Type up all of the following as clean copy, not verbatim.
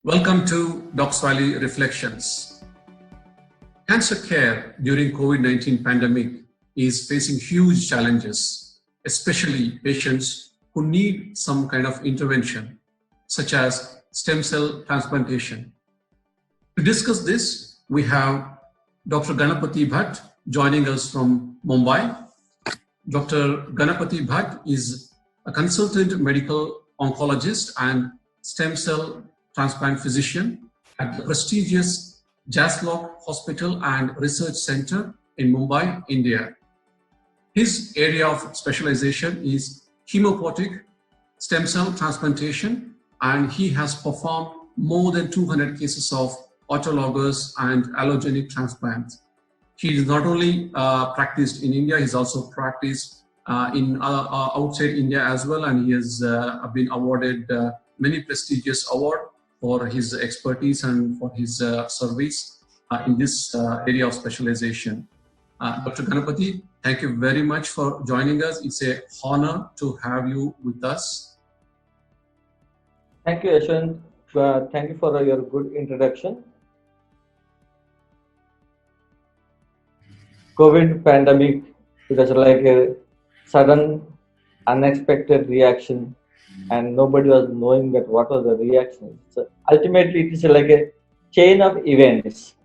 Welcome to Docs Valley Reflections. Cancer care during COVID-19 pandemic is facing huge challenges, especially patients who need some kind of intervention, such as stem cell transplantation. To discuss this, we have Dr. Ganapati Bhatt joining us from Mumbai. Dr. Ganapati Bhatt is a consultant medical oncologist and stem cell transplant physician at the prestigious Jaslock Hospital and Research Center in Mumbai, India. His area of specialization is hematopoietic stem cell transplantation, and he has performed more than 200 cases of autologous and allogenic transplants. He is not only practiced in India, he's also practiced in outside India as well, and he has been awarded many prestigious awards for his expertise and for his service in this area of specialization. Dr. Ganapati, thank you very much for joining us. It's an honor to have you with us. Thank you, Yashwant. Thank you for your good introduction. COVID pandemic, it was like a sudden, unexpected reaction, and nobody was knowing that what was the reaction. So ultimately, it is like a chain of events.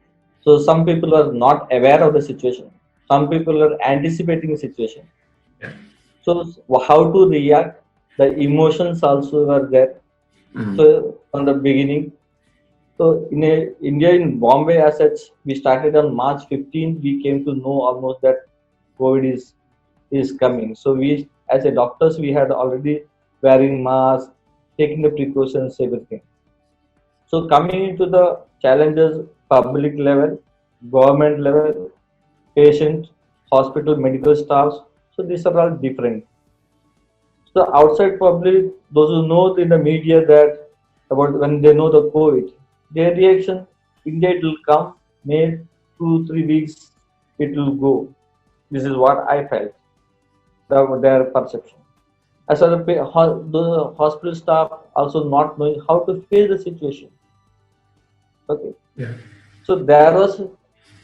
So some people are not aware of the situation. Some people are anticipating the situation. Yeah. So how to react? The emotions also were there. So from the beginning. So in India, in Bombay as such, we started on March 15th. We came to know almost that COVID is coming. So we, as a doctors, we had already wearing masks, taking the precautions, everything. So coming into the challenges, public level, government level, patient, hospital, medical staffs. So these are all different. So outside public, those who know in the media that about when they know the COVID, their reaction, India it will come, maybe 2-3 weeks it will go. This is what I felt, their perception. As for the hospital staff also not knowing how to face the situation. Okay. Yeah. So there was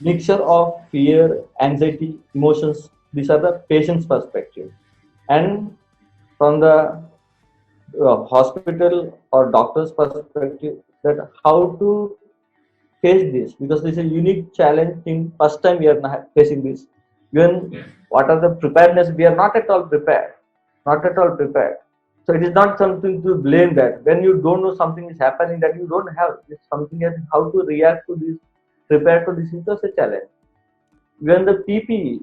mixture of fear, anxiety, emotions. These are the patient's perspective, and from the hospital or doctor's perspective, that how to face this, because this is a unique challenge thing. First time we are facing this. Even what are the preparedness? We are not at all prepared. Not at all prepared. So it is not something to blame that when you don't know something is happening that you don't have. It's something else. How to react to this, prepare to this is just a challenge. When the PPE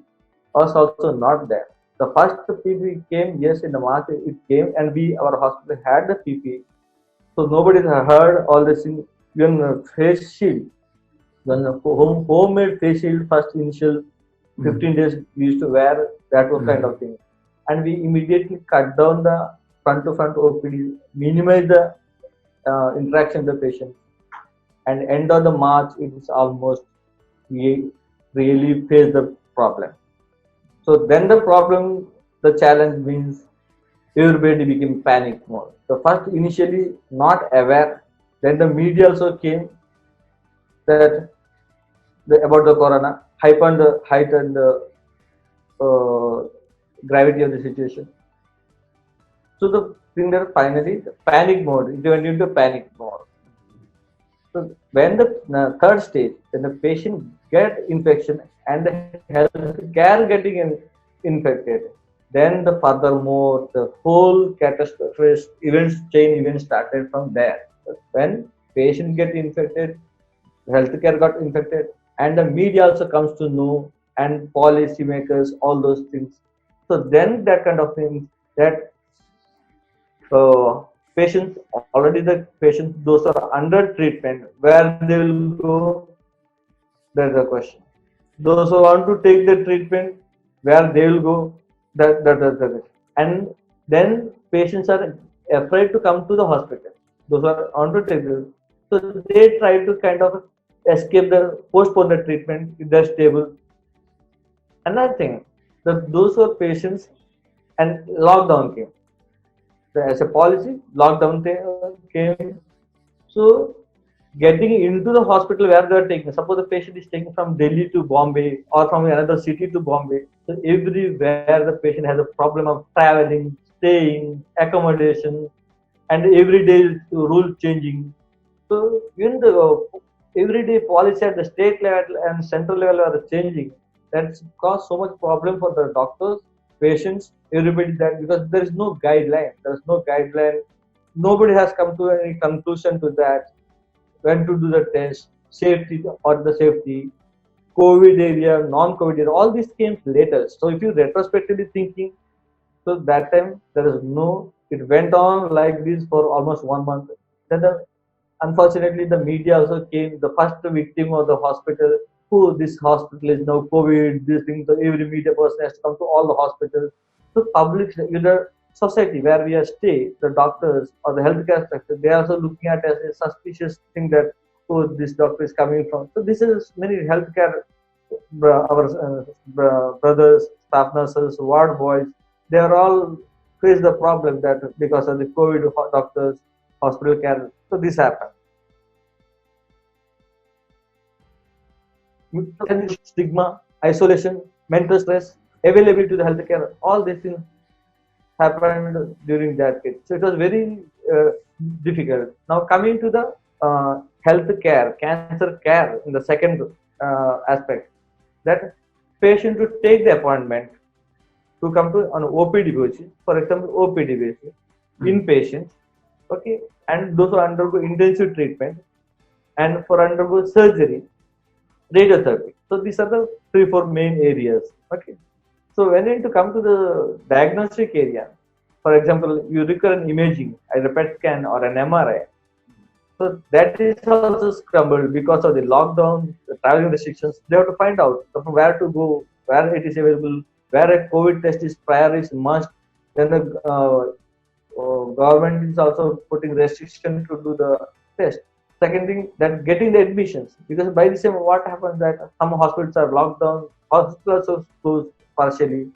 was also not there. The first PPE came, yes, in the March it came, and our hospital had the PPE. So nobody heard all this thing. Even face shield, when homemade face shield, first initial 15 days we used to wear that kind of thing, and we immediately cut down the front-to-front OPD, minimize the interaction with the patient, and end of the March it is almost we really face the problem. So then the problem, the challenge means everybody became panic mode. So first initially not aware, then the media also came that about the corona, heightened the gravity of the situation. So the thing that finally the panic mode, it went into panic mode. So when the third stage, when the patient get infection and the health care getting infected, then the furthermore the whole catastrophic chain events started from there. When patient get infected, healthcare got infected, and the media also comes to know, and policy makers, all those things. So then that kind of things that patients, already the patients, those are under treatment, where they will go, that's the question. Those who want to take the treatment, where they will go, that's the question. And then patients are afraid to come to the hospital. Those who are on to take this, so they try to kind of escape postpone the treatment if they're stable. Another thing, those who are patients, and lockdown came. So as a policy, lockdown came. So getting into the hospital where they are taking. Suppose the patient is taken from Delhi to Bombay or from another city to Bombay. So everywhere the patient has a problem of traveling, staying, accommodation, and every day rule changing. So even the everyday policy at the state level and central level are changing. That's caused so much problem for the doctors, patients, everybody, that because there is no guideline. There is no guideline. Nobody has come to any conclusion to that. When to do the test, safety or the safety, COVID area, non-COVID area, all these came later. So if you retrospectively thinking, so that time there is no, it went on like this for almost 1 month. Then unfortunately the media also came, the first victim of the hospital, who this hospital is now COVID, this thing, so every media person has to come to all the hospitals. So public, the society where we are stay, the doctors or the healthcare sector, they are also looking at as a suspicious thing that, oh, this doctor is coming from. So this is many healthcare, our brothers, staff nurses, ward boys, they are all face the problem that because of the COVID doctors, hospital care. So this happened. And stigma, isolation, mental stress, availability to the healthcare, all these things happened during that case. So it was very difficult. Now coming to the health care, cancer care in the second aspect, that patient to take the appointment to come to on OPD basis, for example, OPD basis, inpatients, okay, and those who undergo intensive treatment, and for undergo surgery, radiotherapy. So these are the 3-4 main areas. Okay. So when you to come to the diagnostic area, for example, you require an imaging, a PET scan or an MRI. So that is also scrambled because of the lockdown, the traveling restrictions. They have to find out from where to go, where it is available, where a COVID test is prior is must. Then the government is also putting restriction to do the test. Second thing, that getting the admissions, because by the same what happens that some hospitals are locked down, hospitals are closed partially.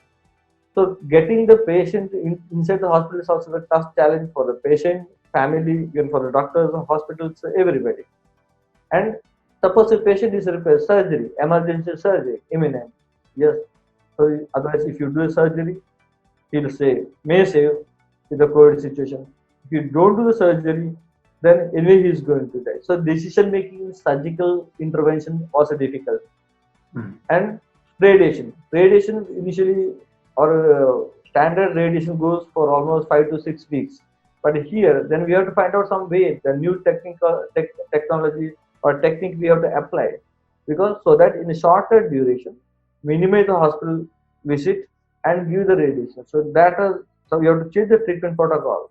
So getting the patient inside the hospital is also a tough challenge for the patient, family, even for the doctors, hospitals, everybody. And suppose a patient is required surgery, emergency surgery, imminent. Yes. So otherwise, if you do a surgery, he'll say, may save in the COVID situation. If you don't do the surgery, then anyway he is going to die. So decision making in surgical intervention also difficult. And radiation. Radiation initially or standard radiation goes for almost 5 to 6 weeks. But here, then we have to find out some way, the new technology or technique we have to apply, because so that in a shorter duration, minimize the hospital visit and give the radiation. So that is, so we have to change the treatment protocol.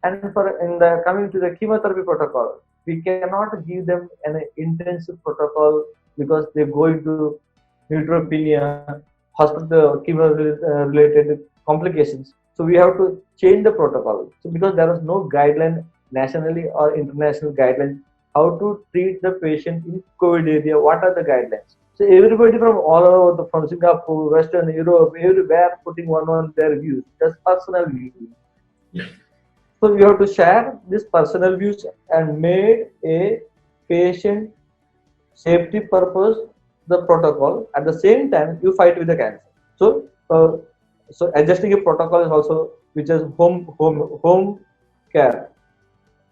And for in the coming to the chemotherapy protocol, we cannot give them an intensive protocol because they go into neutropenia, hospital chemo related complications. So we have to change the protocol. So because there is no guideline nationally or international guidelines how to treat the patient in COVID area, what are the guidelines? So everybody from all over, from Singapore, Western Europe, everywhere putting one their views, just personal views. Yeah. So you have to share this personal views and made a patient safety purpose the protocol. At the same time, you fight with the cancer. So so adjusting a protocol is also which is home care.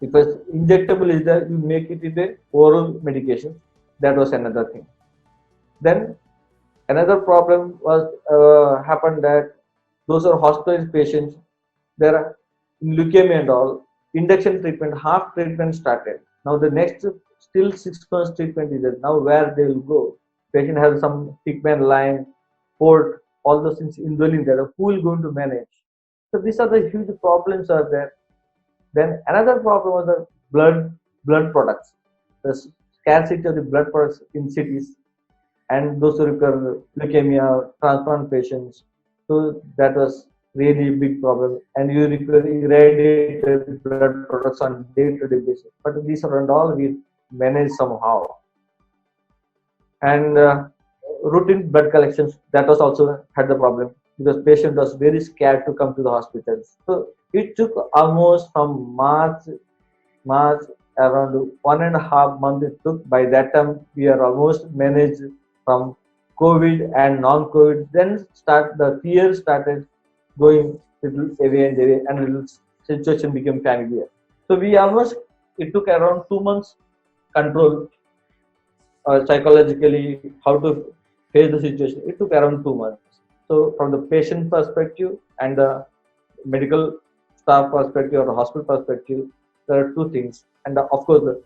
Because injectable is that you make it with a oral medication. That was another thing. Then another problem was happened that those are hospitalized patients. There are leukemia and all, induction treatment, half treatment started. Now the next still 6 months treatment is there. Now where they will go? Patient has some Hickman line, port, all those things indwelling there. Who will going to manage? So these are the huge problems are there. Then another problem was the blood products. The scarcity of the blood products in cities, and those who require leukemia, transplant patients. So that was really big problem, and you require irradiated blood products on day-to-day basis. But these are and all we manage somehow. And routine blood collections, that was also had the problem because patient was very scared to come to the hospitals. So it took almost from March around 1.5 months it took. By that time, we are almost managed from COVID and non-COVID. Then the fear started going little away and away, and little situation became familiar. So we almost it took around 2 months control psychologically how to face the situation. It took around 2 months. So from the patient perspective and the medical staff perspective or the hospital perspective, there are two things. And of course,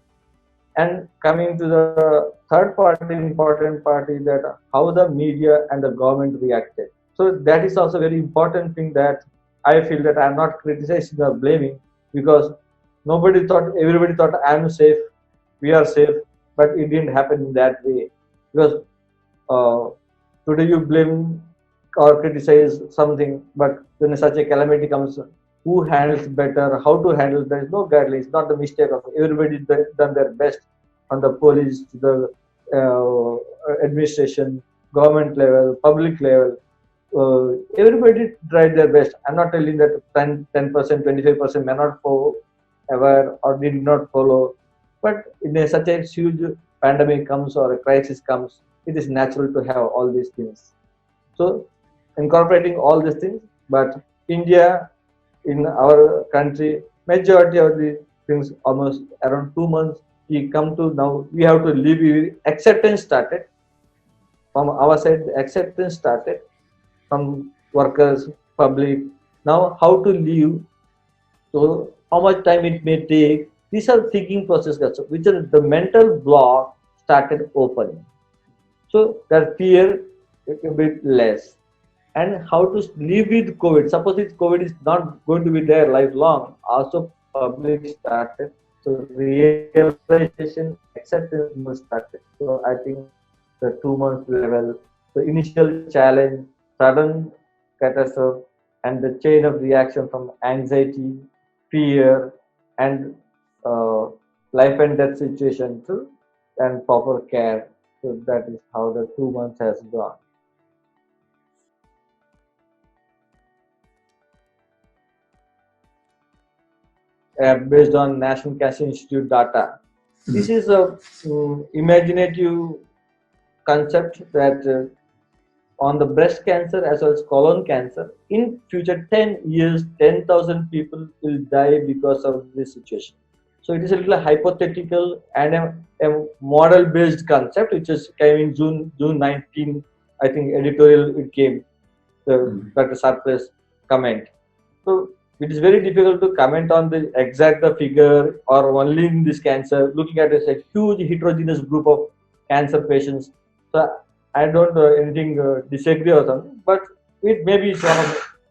and coming to the third part, important part is that how the media and the government reacted. So that is also very important thing that I feel that I'm not criticizing or blaming, because everybody thought I'm safe, we are safe, but it didn't happen in that way. Because uh, today you blame or criticize something, but when such a calamity comes, who handles better, how to handle, there is no guidelines, not the mistake of everybody done their best, from the police to the administration, government level, public level. Everybody tried their best. I'm not telling that 10%, 25% may not follow aware or did not follow, but in such a huge pandemic comes or a crisis comes, it is natural to have all these things. So incorporating all these things, but India, in our country, majority of the things almost around 2 months. We come to now we have to live with acceptance started from our side. The acceptance started from workers, public. Now how to live, so how much time it may take. These are thinking process, which are the mental block started opening. So that fear a bit less. And how to live with COVID. Suppose if COVID is not going to be there lifelong, also public started. So realization, acceptance must started. So I think the 2 months level, the initial challenge, sudden catastrophe, and the chain of reaction from anxiety, fear, and uh, life and death situation to and proper care. So that is how the 2 months has gone. Based on National Cancer Institute data. This is a imaginative concept that on the breast cancer as well as colon cancer, in future 10 years, 10,000 people will die because of this situation. So it is a little hypothetical and a model-based concept, which is came in June 19. I think editorial it came. Dr. Sarpes comment. So it is very difficult to comment on the exact figure or only in this cancer. Looking at a huge heterogeneous group of cancer patients. So I don't anything disagree or something, but it maybe is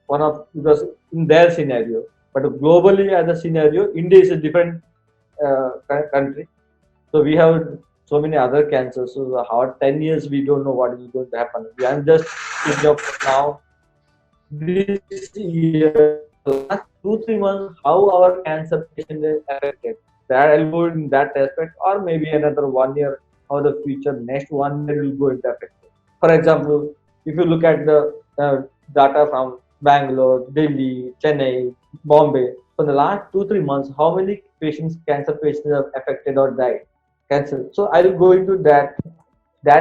one of because in their scenario. But globally as a scenario, India is a different country. So we have so many other cancers. So how 10 years we don't know what is going to happen. I'm just thinking of now this year, last 2 3 months, how our cancer patient is affected. That I'll go in that aspect, or maybe another 1 year, how the future next 1 year will go into effect. For example, if you look at the data from Bangalore, Delhi, Chennai, Bombay, for the last 2 3 months, how many patients, cancer patients, have affected or died? Cancer. So I will go into that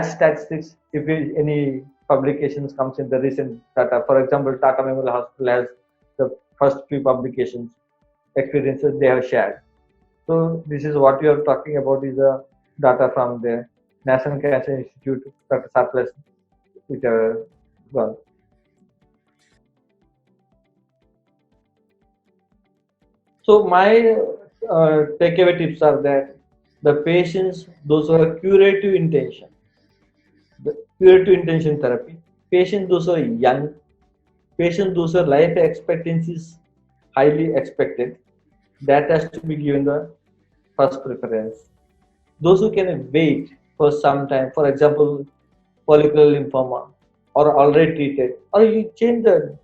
statistics if any publications comes in the recent data. For example, Tata Memorial Hospital has the first few publications, experiences they have shared. So this is what you are talking about is the data from the National Cancer Institute, Dr. Sarples, which are gone. So my takeaway tips are that the patients, those who have curative intention, the curative intention therapy, patients those who are young, patients those who are life expectancy is highly expected, that has to be given the first preference. Those who can wait for some time, for example, follicular lymphoma, or already treated, or you change the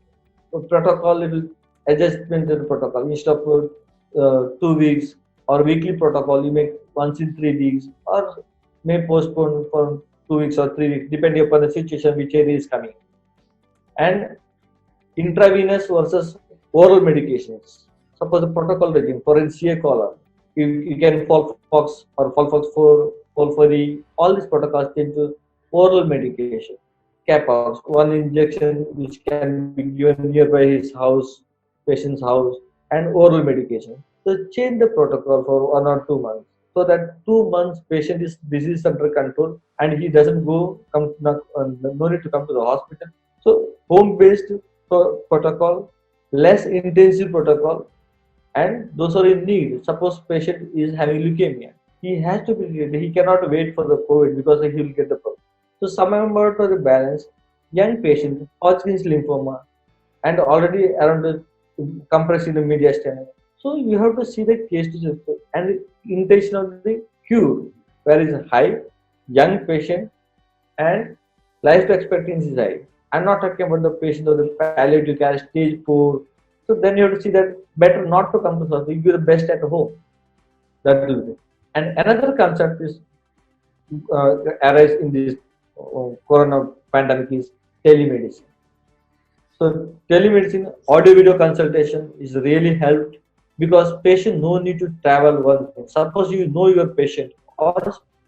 protocol, little adjustment to the protocol. Instead of 2 weeks or weekly protocol, you make once in 3 weeks, or may postpone for 2 weeks or 3 weeks, depending upon the situation which area is coming. And intravenous versus oral medications. Suppose the protocol regime for NCA colon. you can Folfox or Folfox 4, Folfori, all these protocols into oral medication. Capox, one injection which can be given nearby his house, patient's house, and oral medication. So change the protocol for 1 or 2 months so that 2 months patient is disease under control and he doesn't no need to come to the hospital. So home-based protocol, less intensive protocol, and those are in need. Suppose patient is having leukemia, he has to be treated. He cannot wait for the COVID because he will get the problem. So some amount of the balance, young patient, Hodgkin's lymphoma, and already around the compressed in the media standard. So you have to see the case to and intention of the cure, where is high, young patient, and life expectancy is high. I'm not talking about the patient of the palliative care stage 4. So then you have to see that better not to come to hospital. You do the best at home. That will be. And another concept is arise in this corona pandemic is telemedicine. So telemedicine, audio video consultation is really helped because patient no need to travel one thing. Suppose you know your patient or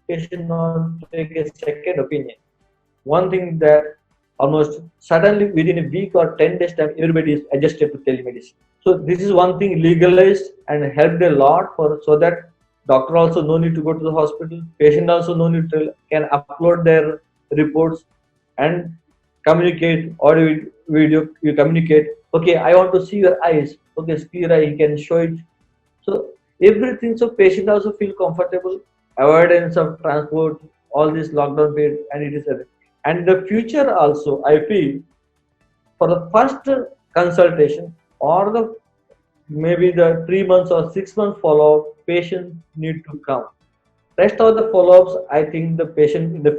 patient not take a second opinion. One thing that almost suddenly within a week or 10 days time everybody is adjusted to telemedicine. So this is one thing legalized and helped a lot for so that doctor also no need to go to the hospital, patient also no need to can upload their reports and communicate audio video. You communicate, okay, I want to see your eyes, okay, Spira, he can show it. So everything, so patient also feel comfortable, avoidance of transport, all this lockdown period, and it is and the future also I feel for the first consultation or the maybe the 3 months or 6 months follow-up, patient need to come. Rest of the follow-ups, I think the patient in the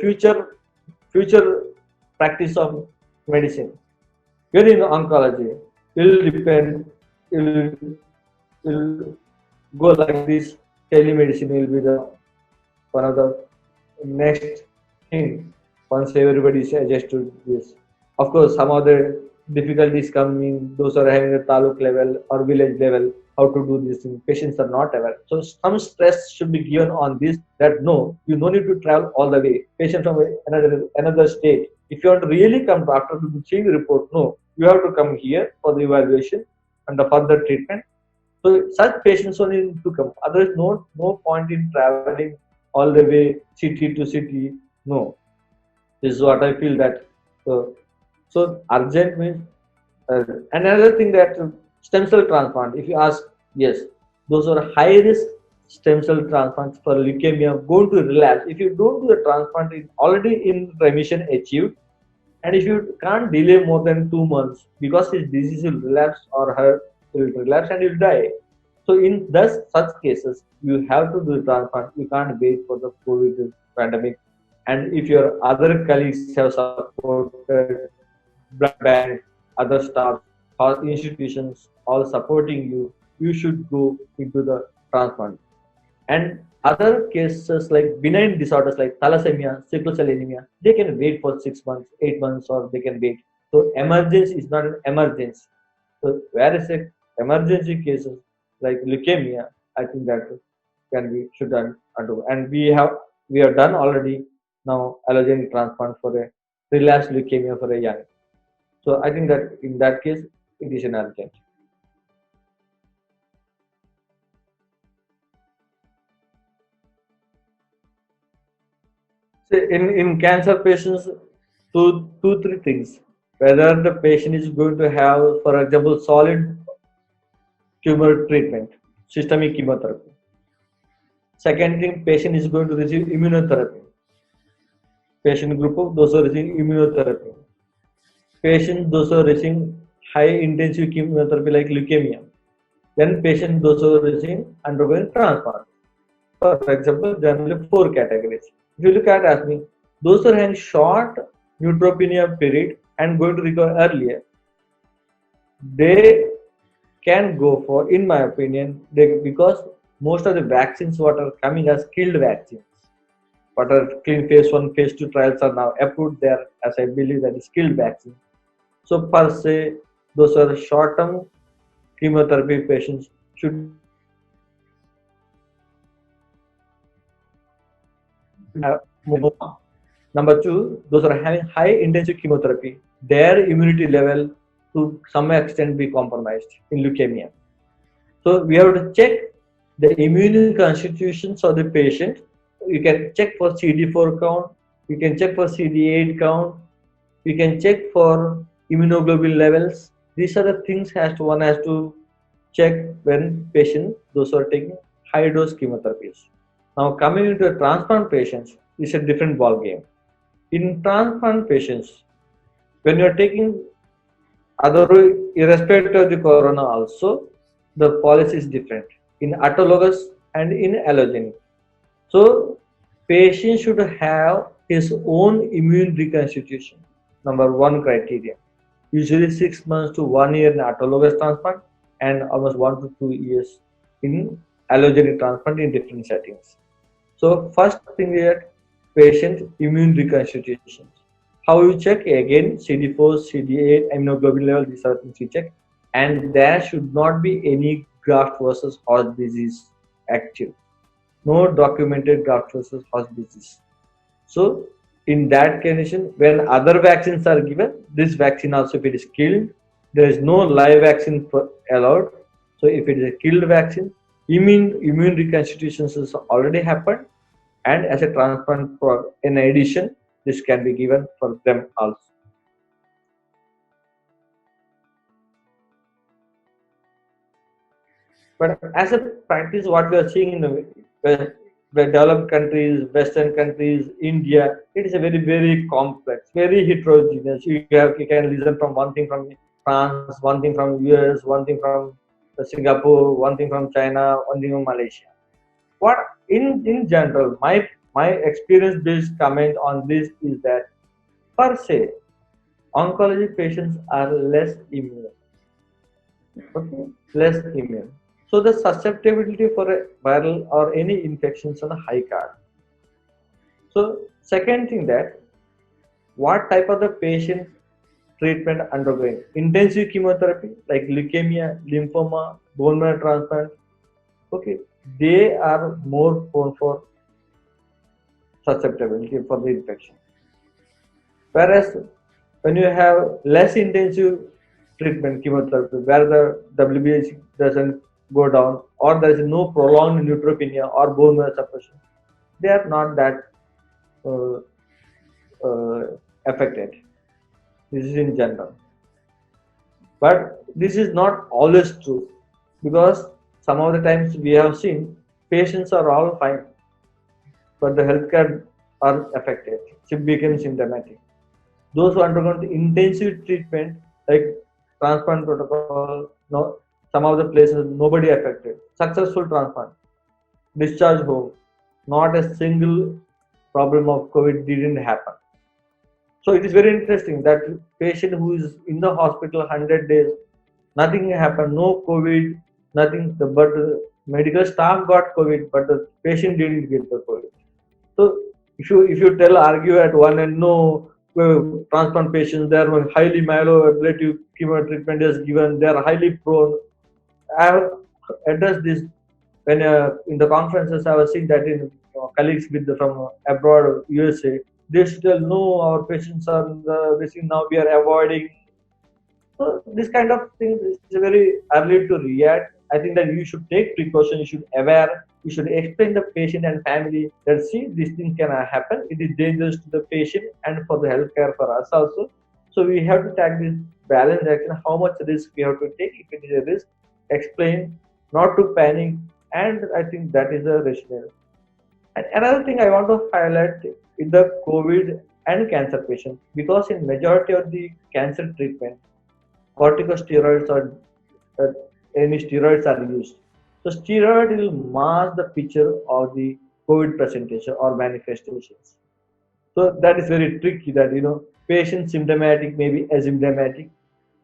future practice of medicine, even in oncology, will depend, will will go like this. Telemedicine will be the one of the next thing once everybody is adjusted to this. Of course, some other difficulties coming, those are having a taluk level or village level, how to do this thing. Patients are not aware. So some stress should be given on this that no, you no need to travel all the way. Patient from another state. If you want to really come after seeing the report, no, you have to come here for the evaluation and the further treatment. So such patients only need to come. Otherwise, no point in traveling all the way city to city. No, this is what I feel that. So urgent means another thing that stem cell transplant. If you ask, yes, those are high risk stem cell transplants for leukemia going to relapse. If you don't do the transplant, it's already in remission achieved, and if you can't delay more than 2 months because his disease will relapse or her will relapse and will die. So in thus such cases, you have to do the transplant. You can't wait for the COVID pandemic. And if your other colleagues have supported blood bank, other staff, or institutions all supporting you, you should go into the transplant. And other cases like benign disorders like thalassemia, sickle cell anemia, they can wait for 6 months, 8 months, or they can wait. So emergency is not an emergency. So whereas emergency cases like leukemia, I think that can be should done undo. And we have done already now allogeneic transplant for a relapsed leukemia for a young. So I think that in that case it is an urgent. So in cancer patients, three things. Whether the patient is going to have, for example, solid tumor treatment, systemic chemotherapy. Second thing, patient is going to receive immunotherapy. Patient group of those who are receiving immunotherapy. Patient those who are receiving high intensive chemotherapy like leukemia. Then patient those who are receiving undergoing transplant. For example, generally 4 categories. If you look at as me, those who are having short neutropenia period and going to recover earlier, they can go for, in my opinion, because most of the vaccines what are coming as killed vaccines, what are clean phase 1, phase 2 trials are now approved there, as I believe that is killed vaccine. So per se, those are short-term chemotherapy patients should have more. Number two, those are having high intensive chemotherapy, their immunity level to some extent be compromised in leukemia. So we have to check the immune constitutions of the patient. You can check for CD4 count, you can check for CD8 count, you can check for immunoglobulin levels. These are the things one has to check when patients those who are taking high dose chemotherapies. Now coming into transplant patients is a different ball game. In transplant patients, when you are taking other irrespective of the corona also, the policy is different in autologous and in allogenic. So patient should have his own immune reconstitution. Number one criteria. Usually 6 months to 1 year in autologous transplant and almost 1 to 2 years in allogenic transplant in different settings. So first thing is patient immune reconstitution. How you check? Again, CD4, CD8, immunoglobulin level, these are things we check. And there should not be any graft versus host disease active. No documented graft versus host disease. So in that condition, when other vaccines are given, this vaccine also, if it is killed, there is no live vaccine allowed. So if it is a killed vaccine, immune reconstitutions has already happened, and as a transplant for in addition, this can be given for them also. But as a practice, what we are seeing in the developed countries, Western countries, India, it is a very, very complex, very heterogeneous. You can listen from one thing from France, one thing from US, one thing from Singapore, one thing from China, one thing from Malaysia. What in general, my experience based comment on this is that per se, oncology patients are less immune. Okay, less immune. So the susceptibility for a viral or any infections on a high card. So second thing, that what type of the patient treatment undergoing intensive chemotherapy like leukemia, lymphoma, bone marrow transplant. Okay, they are more prone for susceptibility for the infection. Whereas when you have less intensive treatment chemotherapy where the WBC doesn't go down or there is no prolonged neutropenia or bone marrow suppression, they are not that uh, affected. This is in general. But this is not always true, because some of the times we have seen patients are all fine, but the healthcare are affected. It becomes symptomatic. Those who undergone the intensive treatment like transplant protocol, no, some of the places nobody affected. Successful transplant, discharge home, not a single problem of COVID didn't happen. So it is very interesting that patient who is in the hospital 100 days, nothing happened, no COVID, nothing. But medical staff got COVID, but the patient didn't get the COVID. So if you argue at one end, no, transplant patients, they are highly myeloablative chemo treatment is given, they are highly prone. I have addressed this when in the conferences I was seeing that in colleagues from abroad, USA, they still know our patients are basically now we are avoiding. So this kind of thing is very early to react. I think that you should take precaution, you should aware, you should explain the patient and family that see this thing can happen. It is dangerous to the patient and for the healthcare for us also. So we have to take this balance action. How much risk we have to take? If it is a risk, explain, not to panic, and I think that is a rationale. And another thing I want to highlight in the COVID and cancer patients, because in majority of the cancer treatment, corticosteroids or any steroids are used. So steroid will mask the picture of the COVID presentation or manifestations. So that is very tricky that patient symptomatic may be asymptomatic.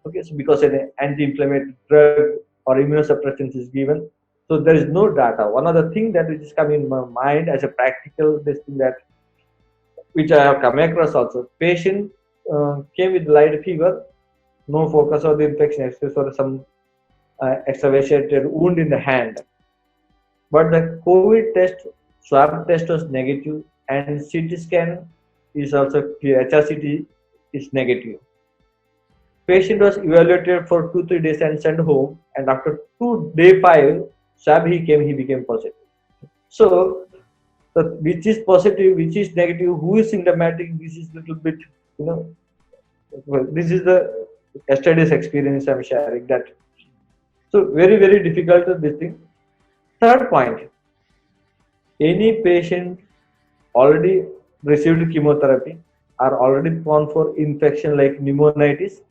Okay, so because an anti-inflammatory drug or immunosuppressant is given, so there is no data. One other thing that is coming in my mind as a practical this thing that which I have come across also. Patient came with light fever, no focus on the infection, except for some excavated wound in the hand. But the COVID test swab test was negative, and CT scan is also clear. HRCT is negative. Patient was evaluated for 2-3 days and sent home. And after day 5, swab he became positive. So, which is positive, which is negative, who is symptomatic? This is little bit, you know. Well, this is the yesterday's experience I'm sharing that. So very difficult to this thing. Third point, any patient already received chemotherapy are already prone for infection like pneumonitis.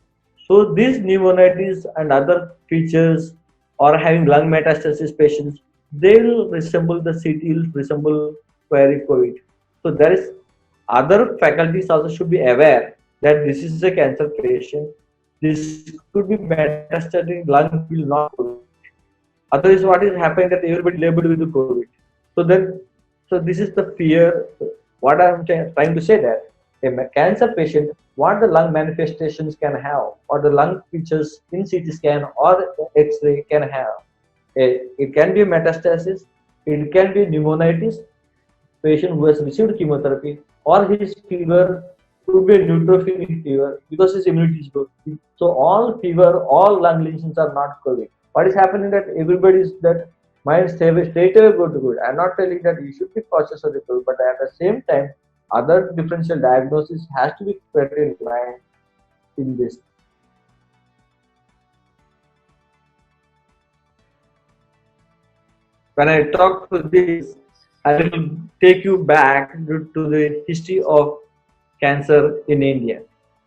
So these pneumonitis and other features or having lung metastasis patients, they will resemble the CT will resemble query COVID. So there is other faculties also should be aware that this is a cancer patient. This could be metastatic lung will not. Otherwise, what is happening that everybody labeled with the COVID. So then, so this is the fear. What I'm trying to say that a cancer patient, what the lung manifestations can have, or the lung features in CT scan or X-ray can have. It can be metastasis, it can be pneumonitis, patient who has received chemotherapy, or his fever could be a neutropenic fever because his immunity is good. So all fever, all lung lesions are not COVID. What is happening that everybody is that mind straight away go to good. I'm not telling that you should be cautious of the COVID, but at the same time, other differential diagnosis has to be kept in mind in this. When I talk to this, I will take you back to the history of cancer in India.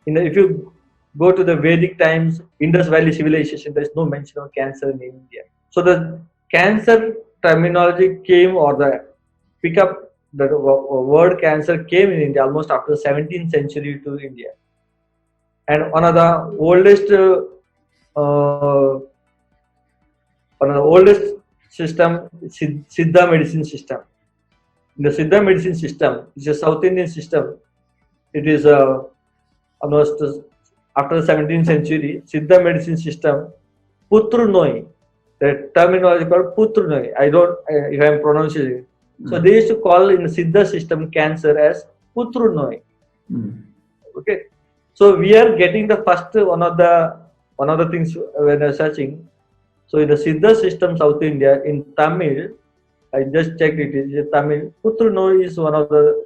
If you go to the Vedic times, Indus Valley civilization, there is no mention of cancer in India. So the cancer terminology came, or the pickup the word cancer came in India almost after the 17th century to India. And one of the oldest system, Siddha medicine system. In the Siddha medicine system, it's a South Indian system. It is almost after the 17th century, Siddha medicine system, Putrunoi, the terminology called Putrunoi. I don't, if I am pronouncing it. So they used to call in the Siddha system cancer as Putrunoi. Okay. So we are getting the first one of the things when I was searching. So in the Siddha system, South India, in Tamil, I just checked it is Tamil. Putrunoi is one of the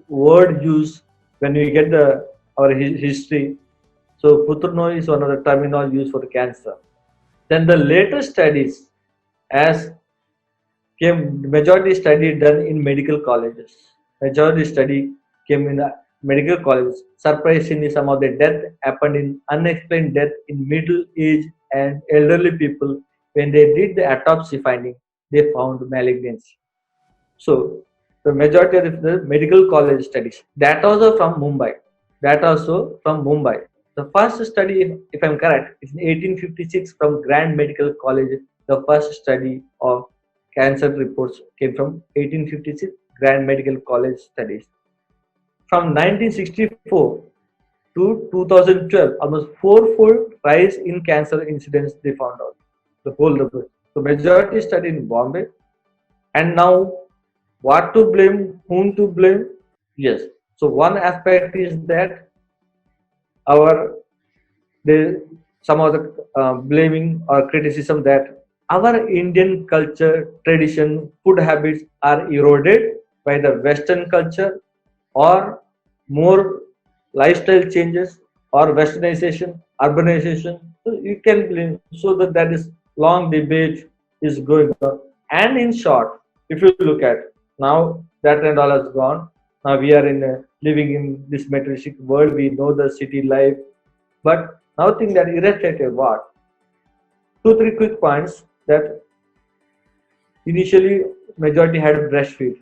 word used when we get our history. So Putrunoi is one of the terminology used for cancer. Then the later studies as came majority study done in medical colleges. Majority study came in medical colleges. Surprisingly, some of the death happened in unexplained death in middle age and elderly people. When they did the autopsy finding, they found malignancy. So the majority of the medical college studies, that also from Mumbai. The first study, if I'm correct, is in 1856 from Grand Medical College. The first study of cancer reports came from 1856 Grand Medical College studies. From 1964 to 2012, almost fourfold rise in cancer incidence they found out. The whole report. So majority study in Bombay. And now, what to blame, whom to blame? Yes. So one aspect is that some of the blaming or criticism that our Indian culture, tradition, food habits are eroded by the Western culture or more lifestyle changes or westernization, urbanization. So you can blame. So that is long debate is going on. And in short, if you look at now that and all has gone. Now we are living in this materialistic world. We know the city life, but now think that irritated what? 2-3 quick points that initially majority had breastfeed,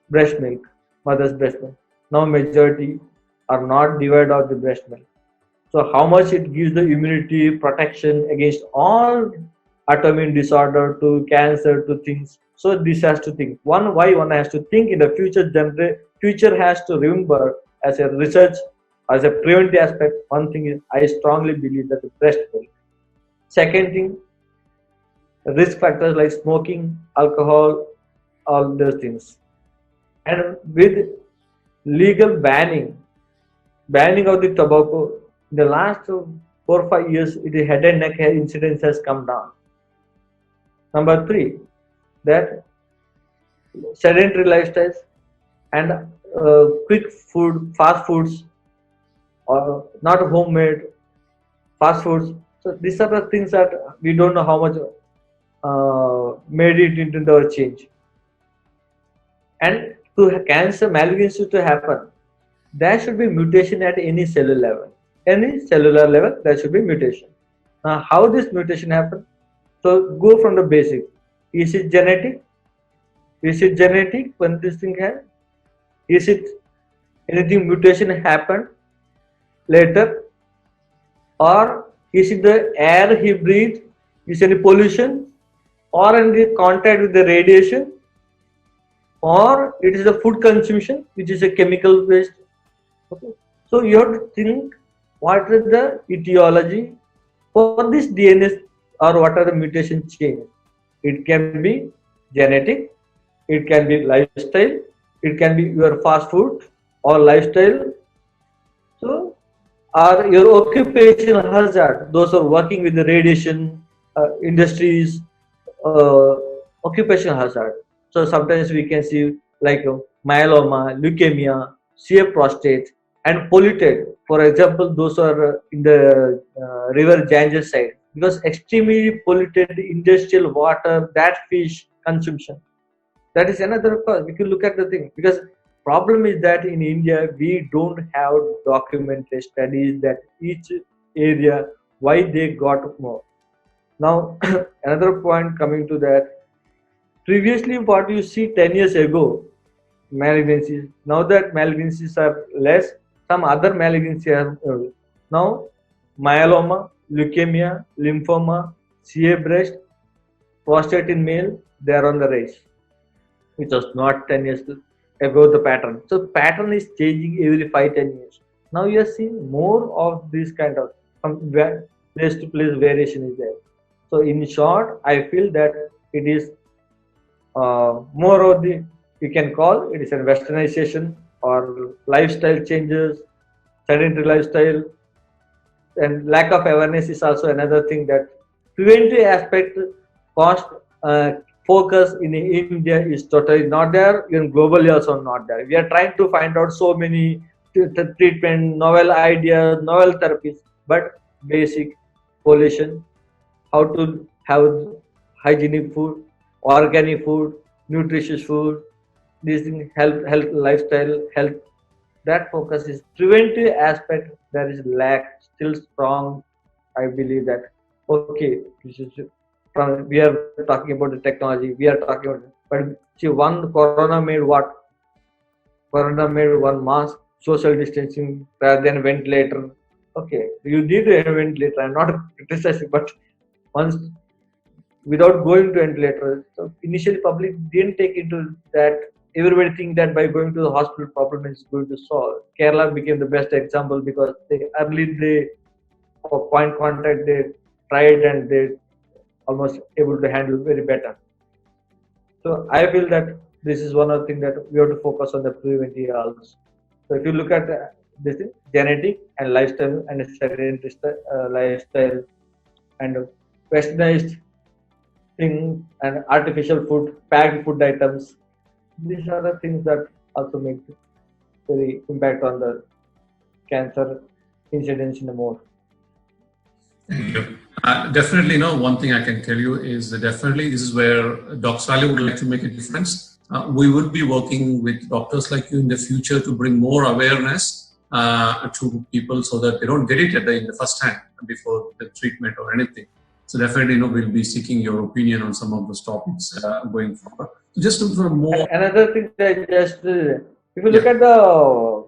breast milk, mother's breast milk. Now majority are not deprived of the breast milk. So how much it gives the immunity protection against all autoimmune disorder to cancer to things. So this has to think. One has to think in the future has to remember as a research, as a preventive aspect. One thing is I strongly believe that the breast milk. Second thing, risk factors like smoking, alcohol, all those things. And with legal banning of the tobacco, in the last 4 or 5 years, the head and neck incidence has come down. Number three, that sedentary lifestyles and quick food, fast foods, or not homemade fast foods. So these are the things that we don't know how much made it into our change. And to cancer malignancy to happen, there should be mutation at any cellular level. Any cellular level, there should be mutation. Now, how this mutation happen? So go from the basic. Is it genetic? Is it genetic when this thing has? Is it anything mutation happened later? Or is it the air he breathed? Is any pollution? Or in the contact with the radiation? Or it is the food consumption, which is a chemical based. Okay. So you have to think what is the etiology for this DNA or what are the mutation changes. It can be genetic, it can be lifestyle, it can be your fast food or lifestyle. So, or your occupational hazard, those who are working with the radiation industries, uh, occupational hazard. So sometimes we can see like myeloma, leukemia, CF prostate, and polluted. For example, those are in the river Ganges side because extremely polluted industrial water, that fish consumption. That is another cause. We can look at the thing because problem is that in India we don't have documented studies that each area why they got more. Now another point coming to that. Previously, what you see 10 years ago, malignancies. Now that malignancies are less, some other malignancies are now myeloma, leukemia, lymphoma, CA breast, prostate in male, they are on the rise, which was not 10 years ago the pattern. So pattern is changing every 5-10 years. Now you are seeing more of this kind of place to place variation is there. So in short, I feel that it is more of the you can call it is a westernization or lifestyle changes, sedentary lifestyle, and lack of awareness is also another thing that preventive aspect cost focus in India is totally not there, even globally also not there. We are trying to find out so many treatment, novel ideas, novel therapies, but basic pollution, how to have hygienic food, organic food, nutritious food, these things, health, lifestyle, health. That focus is preventive aspect. There is lack still strong. I believe that okay, this is from we are talking about the technology. We are talking about, but see, one corona made what? Corona made one mask, social distancing rather than ventilator. Okay, you need a ventilator. I'm not criticizing, but once without going to ventilator. So initially public didn't take into that. Everybody think that by going to the hospital problem is going to solve. Kerala became the best example because they for point contact they tried and they almost able to handle very better. So I feel that this is one of the things that we have to focus on the preventive also. So if you look at this thing, genetic and lifestyle and sedentary lifestyle and westernized thing and artificial food, packed food items. These are the things that also make very impact on the cancer incidence in the more. Thank you. Definitely, one thing I can tell you is that definitely this is where Docs Valley would like to make a difference. We would be working with doctors like you in the future to bring more awareness to people so that they don't get it in the first hand before the treatment or anything. So definitely, we'll be seeking your opinion on some of those topics going forward. So just for more. Another thing that just if you look at the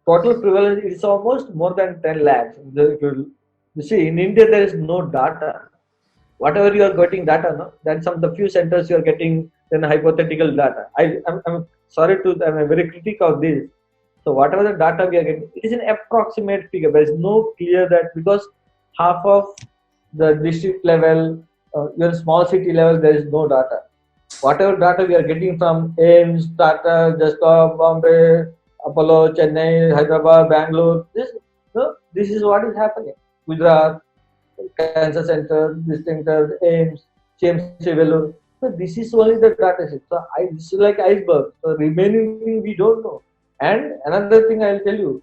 total prevalence, it's almost more than 10 lakhs. You see, in India there is no data. Whatever you are getting data, no, then some of the few centers you are getting then hypothetical data. I'm sorry to I'm very critical of this. So whatever the data we are getting, it is an approximate figure. There is no clear that because half of the district level, even small city level, there is no data. whatever data we are getting from AIMS, Tata, Jasper, Bombay, Apollo, Chennai, Hyderabad, Bangalore, this is what is happening. Gujarat, Cancer Center, this center, AIMS, CMC Vellore. So this is only the data set. So this is like iceberg. So remaining thing we don't know. And another thing I'll tell you,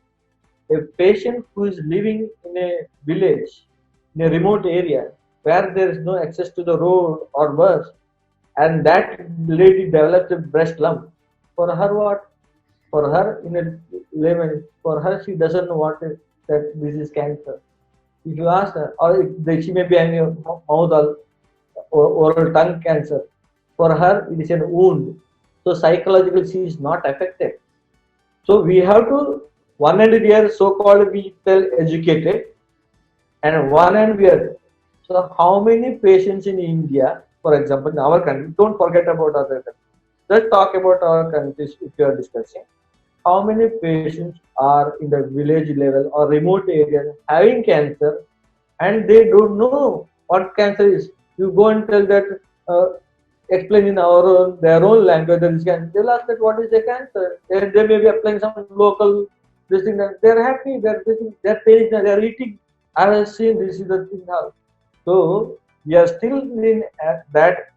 a patient who is living in a village, in a remote area, where there is no access to the road or bus, and that lady develops a breast lump. For her, what? For her, in a layman, for her, she doesn't know that this is cancer. If you ask her, or she may be having a mouth or oral tongue cancer, for her, it is a wound. So psychologically, she is not affected. So we have to, one end we are so-called we tell educated, and one end we are. So how many patients in India, for example, in our country, don't forget about other countries. Let's talk about our countries if you are discussing. How many patients are in the village level or remote areas having cancer and they don't know what cancer is? You go and tell that, explain in their own language that is cancer. They'll ask that what is the cancer? They may be applying some local this thing. They're happy. They're paying. They're eating. I have seen this is the thing now. So we are still in that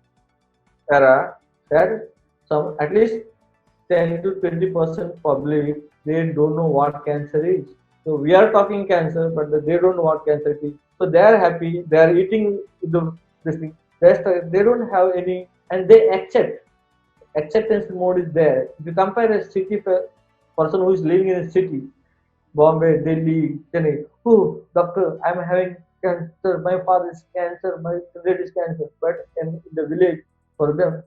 era that some at least 10 to 20% public, they don't know what cancer is. So we are talking cancer, but they don't know what cancer is. So they are happy. They are eating this thing. They don't have any, and they accept. Acceptance mode is there. If you compare a city person who is living in a city, Bombay, Delhi, Chennai, oh doctor, I'm having cancer. My father is cancer. My dad is cancer. But in the village, for them,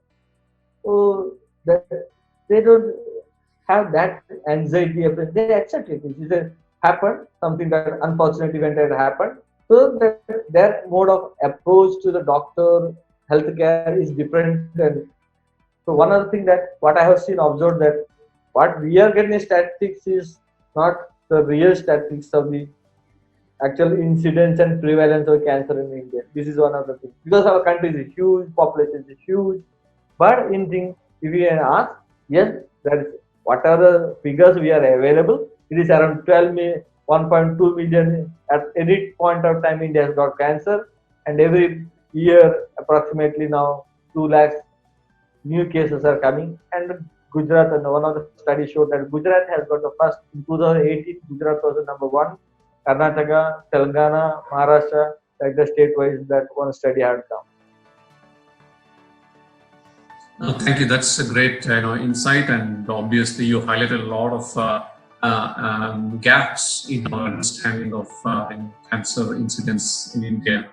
oh, that they don't have that anxiety. They accept it. It is happened, something that unfortunate event had happened. So that their mode of approach to the doctor, healthcare is different. And so one other thing that what I have seen observed that what we are getting statistics is not the real statistics of the actual incidence and prevalence of cancer in India. This is one of the things because our country is huge, population is huge. But in thing, if we ask, yes, that is what are the figures we are available. It is around 1.2 million at any point of time. India has got cancer, and every year approximately now 2 lakhs new cases are coming. And Gujarat, and one of the studies showed that Gujarat has got the first in 2018. Gujarat was the number one. Karnataka, Telangana, Maharashtra, like the state-wise that one study had come. Thank you. That's a great insight, and obviously you highlighted a lot of gaps in our understanding of cancer incidence in India.